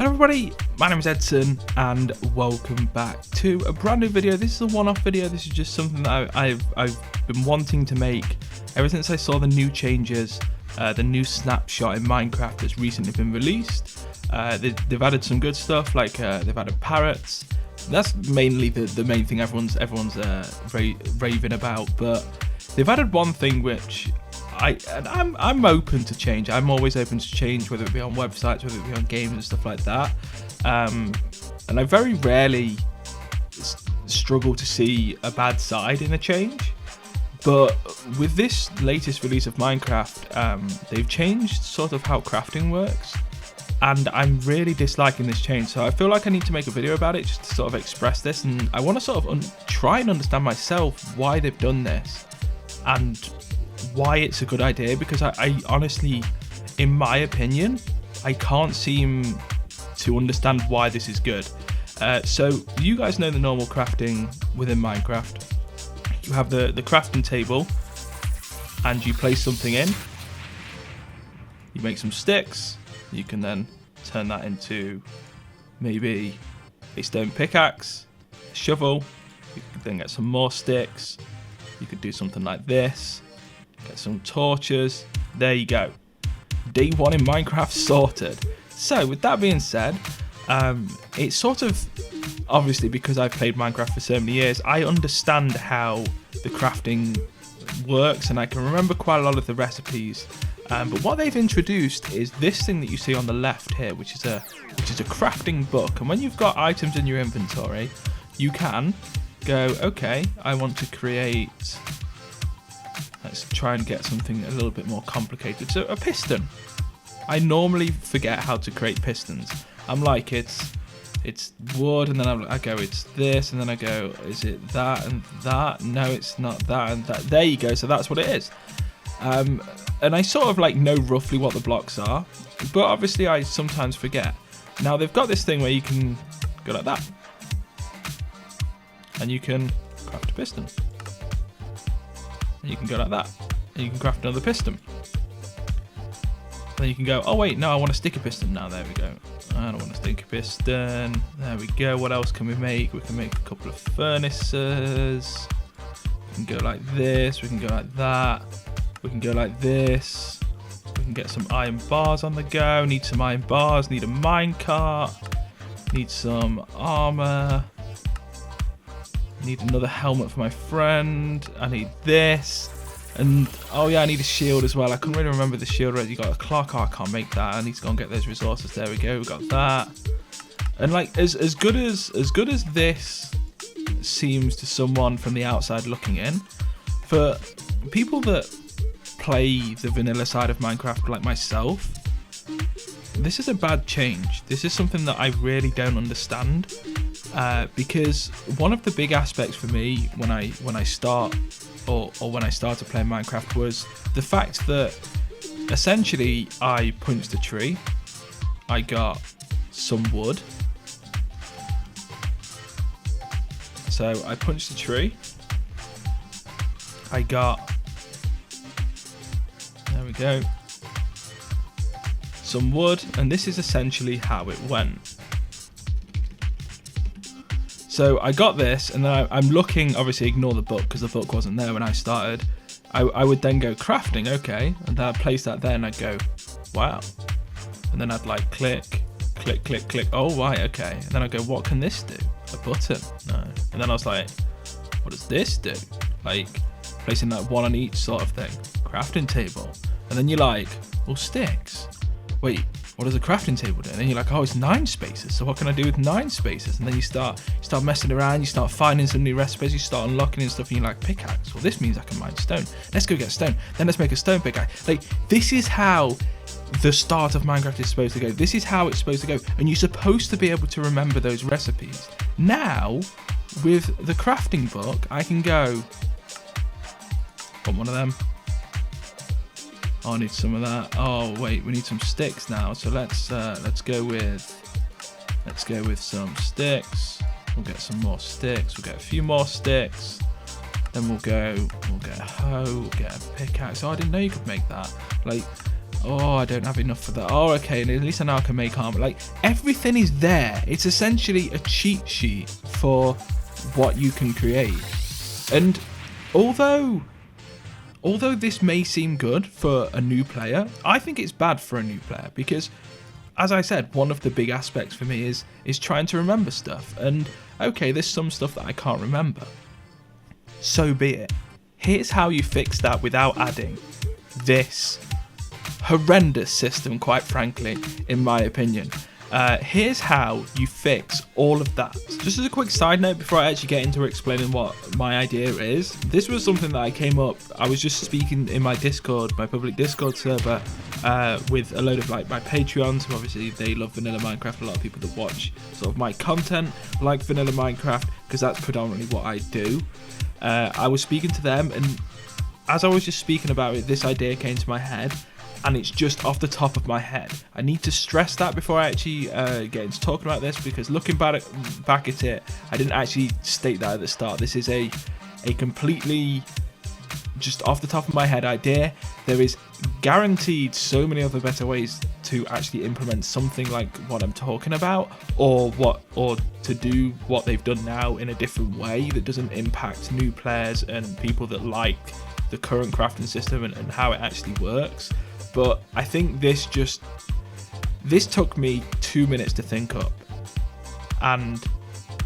Hello everybody, my name is Edson and welcome back to a brand new video. This is a one-off video. This is just something that I've been wanting to make ever since I saw the new changes, the new snapshot in Minecraft that's recently been released. They've added some good stuff, like they've added parrots. That's mainly the main thing everyone's raving about, but they've added one thing which I'm open to change. I'm always open to change, whether it be on websites, whether it be on games and stuff like that. And I very rarely struggle to see a bad side in a change. But with this latest release of Minecraft, they've changed sort of how crafting works. And I'm really disliking this change. So I feel like I need to make a video about it just to sort of express this. And I want to sort of try and understand myself why they've done this. And why it's a good idea, because I honestly, in my opinion, I can't seem to understand why this is good. So you guys know the normal crafting within Minecraft. You have the crafting table and you place something in, you make some sticks, you can then turn that into maybe a stone pickaxe, a shovel, you can then get some more sticks, you could do something like this. Get some torches. There you go. Day one in Minecraft sorted. So with that being said, it's sort of, obviously because I've played Minecraft for so many years, I understand how the crafting works and I can remember quite a lot of the recipes. But what they've introduced is this thing that you see on the left here, which is a crafting book. And when you've got items in your inventory, you can go, okay, I want to create. Let's try and get something a little bit more complicated. So a piston. I normally forget how to create pistons. I'm like, it's wood, and then I go, it's this, and then I go, is it that and that? No, it's not that and that. There you go. So that's what it is. And I sort of like know roughly what the blocks are, but obviously I sometimes forget. Now they've got this thing where you can go like that, and you can craft a piston. You can go like that, and you can craft another piston. Then you can go, oh wait, no, I want a sticky piston now. There we go. I don't want a sticky piston. There we go. What else can we make? We can make a couple of furnaces. We can go like this. We can go like that. We can go like this. We can get some iron bars on the go. Need some iron bars. Need a minecart. Need some armor. Need another helmet for my friend. I need this. And oh yeah, I need a shield as well. I couldn't really remember the shield already. You got a clock. Oh, I can't make that. I need to go and get those resources. There we go. We got that. And like as good as this seems to someone from the outside looking in, for people that play the vanilla side of Minecraft like myself, this is a bad change. This is something that I really don't understand. Because one of the big aspects for me when I start or when I started playing Minecraft was the fact that essentially I punched a tree, I got some wood. So I punched a tree, I got, there we go, some wood, and this is essentially how it went. So I got this, and then I'm looking, obviously ignore the book because the book wasn't there when I started. I would then go crafting, okay, and then I'd place that there and I'd go, wow. And then I'd like click, click, click, click, oh right, okay. And then I'd go, what can this do? A button? No. And then I was like, what does this do? Like placing like one on each sort of thing. Crafting table. And then you're like, well, sticks. Wait, what does a crafting table do? And then you're like, oh, it's 9 spaces. So what can I do with 9 spaces? And then you start messing around. You start finding some new recipes. You start unlocking and stuff. And you're like, pickaxe. Well, this means I can mine stone. Let's go get stone. Then let's make a stone pickaxe. Like, this is how the start of Minecraft is supposed to go. This is how it's supposed to go. And you're supposed to be able to remember those recipes. Now, with the crafting book, I can go, want one of them. Oh, I need some of that. Oh wait, we need some sticks now. So let's go with some sticks. We'll get some more sticks. We'll get a few more sticks. Then we'll get a hoe. We'll get a pickaxe. Oh, I didn't know you could make that. Like, Oh, I don't have enough for that. Oh, okay, and at least I know I can make armor. Like, everything is there. It's essentially a cheat sheet for what you can create. And although this may seem good for a new player, I think it's bad for a new player because, as I said, one of the big aspects for me is trying to remember stuff. And okay, there's some stuff that I can't remember. So be it. Here's how you fix that without adding this horrendous system, quite frankly, in my opinion. Here's how you fix all of that. Just as a quick side note before I actually get into explaining what my idea is, this was something that I was just speaking in my Discord, my public Discord server, with a load of like my Patreons, who obviously they love vanilla Minecraft. A lot of people that watch sort of my content like vanilla Minecraft because that's predominantly what I do. I was speaking to them, and as I was just speaking about it, this idea came to my head, and it's just off the top of my head. I need to stress that before I actually get into talking about this, because looking back at it, I didn't actually state that at the start. This is a completely just off the top of my head idea. There is guaranteed so many other better ways to actually implement something like what I'm talking about, or to do what they've done now in a different way that doesn't impact new players and people that like the current crafting system and how it actually works. But I think this took me 2 minutes to think up, and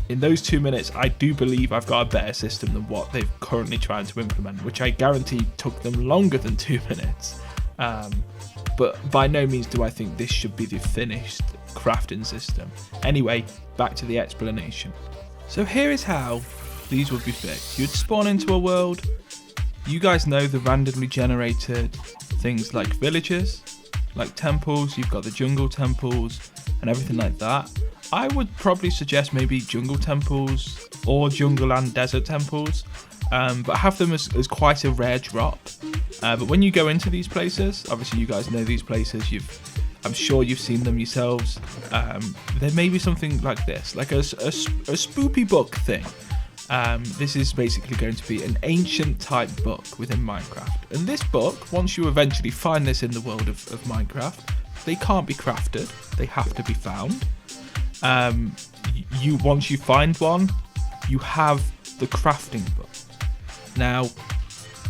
in those 2 minutes I do believe I've got a better system than what they've currently trying to implement, which I guarantee took them longer than 2 minutes. But by no means do I think this should be the finished crafting system. Anyway, back to the explanation. So here is how these would be fixed. You'd spawn into a world. You guys know the randomly generated things like villages, like temples. You've got the jungle temples and everything like that. I would probably suggest maybe jungle temples or jungle and desert temples, but have them as quite a rare drop. But when you go into these places, obviously you guys know these places, I'm sure you've seen them yourselves. There may be something like this, like a spoopy book thing. This is basically going to be an ancient type book within Minecraft. And this book, once you eventually find this in the world of Minecraft, they can't be crafted, they have to be found. Once you find one, you have the crafting book. Now,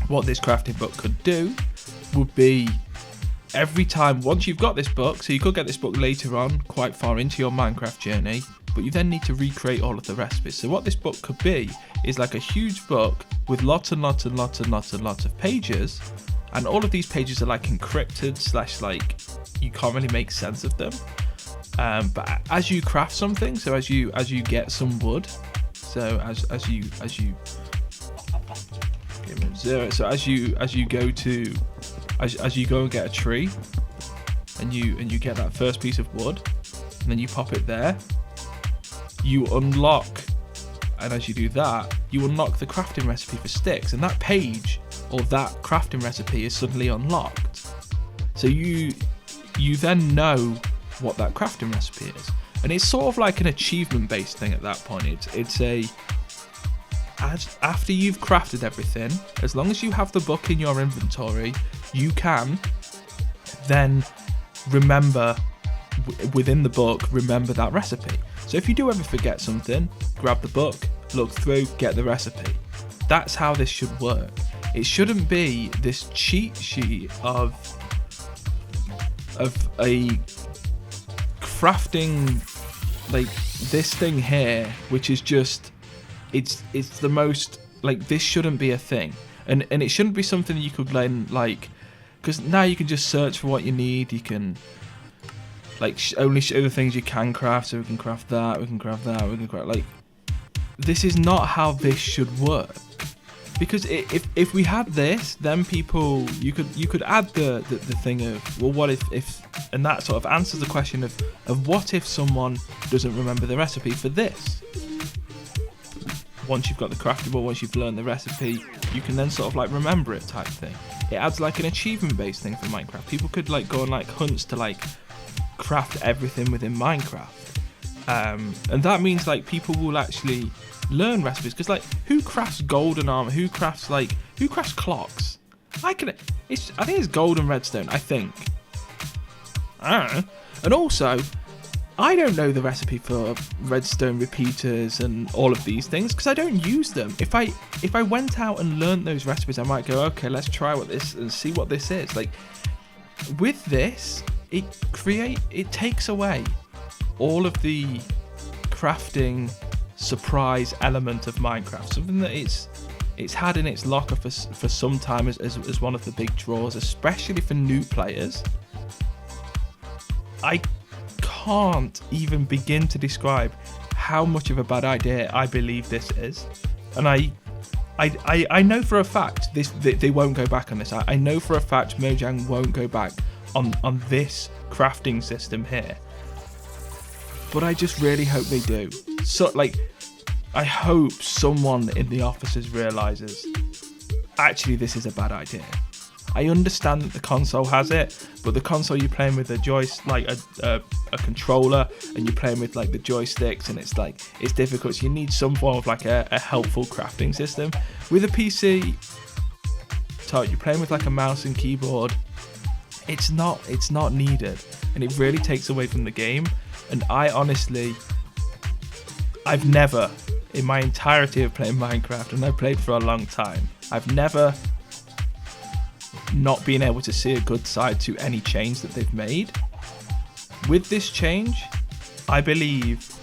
what this crafting book could do would be every time, once you've got this book, so you could get this book later on, quite far into your Minecraft journey, but you then need to recreate all of the recipes. So what this book could be is like a huge book with lots and lots and lots and lots and lots of pages, and all of these pages are like encrypted / like you can't really make sense of them. But as you craft something, so as you get some wood, so as you give me 0. So as you go and get a tree, and you get that first piece of wood, and then you pop it there, you unlock, and as you do that, you unlock the crafting recipe for sticks, and that page or that crafting recipe is suddenly unlocked. So you then know what that crafting recipe is, and it's sort of like an achievement based thing at that point. After you've crafted everything, as long as you have the book in your inventory, you can then remember within the book, remember that recipe. So if you do ever forget something, grab the book, look through, get the recipe. That's how this should work. It shouldn't be this cheat sheet of a crafting, like this thing here, which is just, it's the most, like, this shouldn't be a thing, and it shouldn't be something that you could learn, like, because now you can just search for what you need. You can like only show the things you can craft, so we can craft that, we can craft that, we can craft, like, this is not how this should work. Because if we had this, then people, you could add the thing of, well, what if, and that sort of answers the question of what if someone doesn't remember the recipe for this. Once you've got the craftable, once you've learned the recipe, you can then sort of like remember it type thing. It adds like an achievement based thing for Minecraft. People could like go on like hunts to like craft everything within Minecraft, and that means like people will actually learn recipes, because like, who crafts golden armor, who crafts clocks? I think it's gold and redstone, I think. And also, I don't know the recipe for redstone repeaters and all of these things because I don't use them. If I went out and learned those recipes, I might go, okay, let's try this and see what this is. Like with this, it takes away all of the crafting surprise element of Minecraft, something that it's had in its locker for some time as one of the big draws, especially for new players. I can't even begin to describe how much of a bad idea I believe this is, and I know for a fact they won't go back on this. I know for a fact Mojang won't go back on this crafting system here, but I just really hope they do. So like, I hope someone in the offices realizes actually this is a bad idea. I understand that the console has it, but the console you're playing with a controller, and you're playing with like the joysticks, and it's difficult. So you need some form of like a helpful crafting system. With a PC, so you're playing with like a mouse and keyboard. It's not needed, and it really takes away from the game. And I've never, in my entirety of playing Minecraft, and I've played for a long time, I've never not being able to see a good side to any change that they've made. With this change, I believe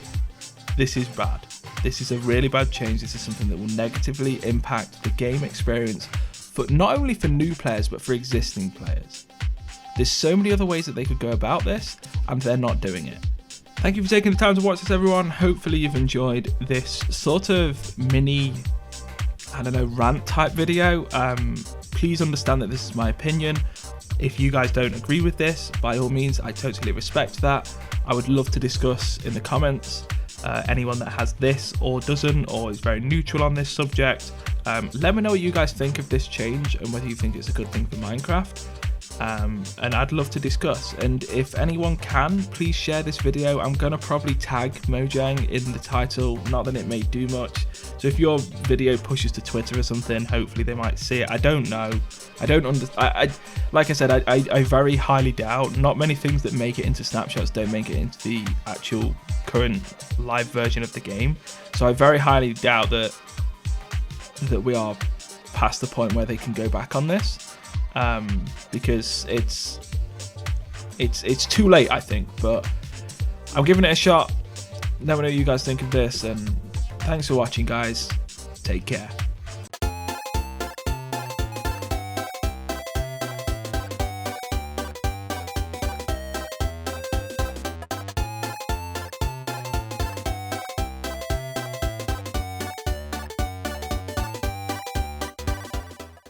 this is bad. This is a really bad change. This is something that will negatively impact the game experience, but not only for new players, but for existing players. There's so many other ways that they could go about this, and they're not doing it. Thank you for taking the time to watch this, everyone. Hopefully you've enjoyed this sort of mini, rant type video. Please understand that this is my opinion. If you guys don't agree with this, by all means, I totally respect that. I would love to discuss in the comments. Anyone that has this or doesn't, or is very neutral on this subject, let me know what you guys think of this change and whether you think it's a good thing for Minecraft. And I'd love to discuss. And if anyone can, please share this video. I'm gonna probably tag Mojang in the title, not that it may do much. So if your video pushes to Twitter or something, hopefully they might see it. I don't know. I don't understand. Like I said, I very highly doubt. Not many things that make it into snapshots don't make it into the actual current live version of the game. So I very highly doubt that we are past the point where they can go back on this. Because it's too late, I think, but I'm giving it a shot. Let me know what you guys think of this, and thanks for watching, guys. Take care.